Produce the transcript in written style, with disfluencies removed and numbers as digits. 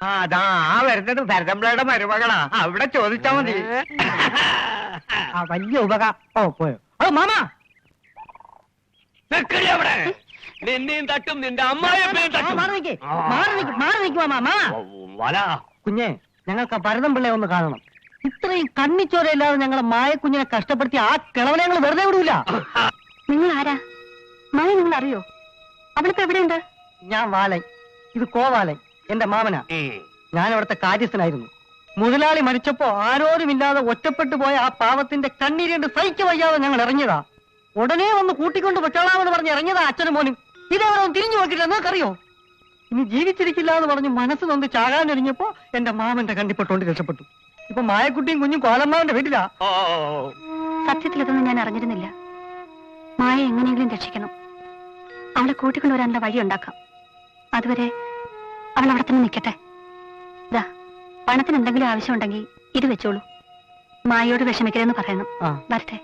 അതാ വരുന്നത് ഭരതമ്പിളയുടെ മരുമകളാ, അവിടെ ചോദിച്ചാ മതി. വലിയ ഉപകാരം പോയോ? ഓ മാമ അവിടെ നിന്നെയും തട്ടും നിന്റെ അമ്മായിയമ്മയും തട്ടും. കുഞ്ഞെ, ഞങ്ങൾക്ക് ഭരതമ്പിള്ളയെ ഒന്ന് കാണണം. ഇത്രയും കണ്ണിച്ചോരയില്ലാതെ ഞങ്ങളെ മായക്കുഞ്ഞിനെ കഷ്ടപ്പെടുത്തി ആ കിളവനെ ഞങ്ങൾ വെറുതെ വിടൂല. നിങ്ങൾ ആരാ? മായ നിങ്ങൾ അറിയോ? അവളിപ്പോ എവിടെയുണ്ട്? ഞാൻ വാലൻ, ഇത് കോവാലൻ, എന്റെ മാമനാ. ഞാൻ അവിടുത്തെ കാര്യസ്ഥനായിരുന്നു. മുതലാളി മരിച്ചപ്പോ ആരോരുമില്ലാതെ ഒറ്റപ്പെട്ടു പോയ ആ പാവത്തിന്റെ കണ്ണീരിണ്ട് സഹിക്ക വയ്യാതെ ഞങ്ങൾ ഇറങ്ങിയതാ. ഉടനെ ഒന്ന് കൂട്ടിക്കൊണ്ട് വെച്ചോളാമെന്ന് പറഞ്ഞ് ഇറങ്ങിയതാ അച്ഛനും മോനും. ഇതേവരെ തിരിഞ്ഞു നോക്കില്ല, നിങ്ങൾക്കറിയോ? ഇനി ജീവിച്ചിരിക്കില്ല എന്ന് പറഞ്ഞ് മനസ്സ് നൊന്ന് ചാകാനൊരിഞ്ഞപ്പോ എന്റെ മാമന്റെ കണ്ടിപ്പെട്ടുകൊണ്ട് രക്ഷപ്പെട്ടു. ഇപ്പൊ മായക്കുട്ടിയും കുഞ്ഞും കോലമ്മാവന്റെ വീട്ടിലാ. സത്യത്തിൽ ഇതൊന്നും ഞാൻ അറിഞ്ഞിരുന്നില്ല. മായ എങ്ങനെയെങ്കിലും രക്ഷിക്കണം. അവളെ കൂട്ടിക്കൊണ്ടുവരാനുള്ള വഴി ഉണ്ടാക്കാം. അതുവരെ അവൾ അവിടെ തന്നെ നിൽക്കട്ടെ. ഇതാ, പണത്തിന് എന്തെങ്കിലും ആവശ്യമുണ്ടെങ്കിൽ ഇത് വെച്ചോളൂ. മായയോട് വിഷമിക്കരുതെന്ന് പറയണം. വരട്ടെ.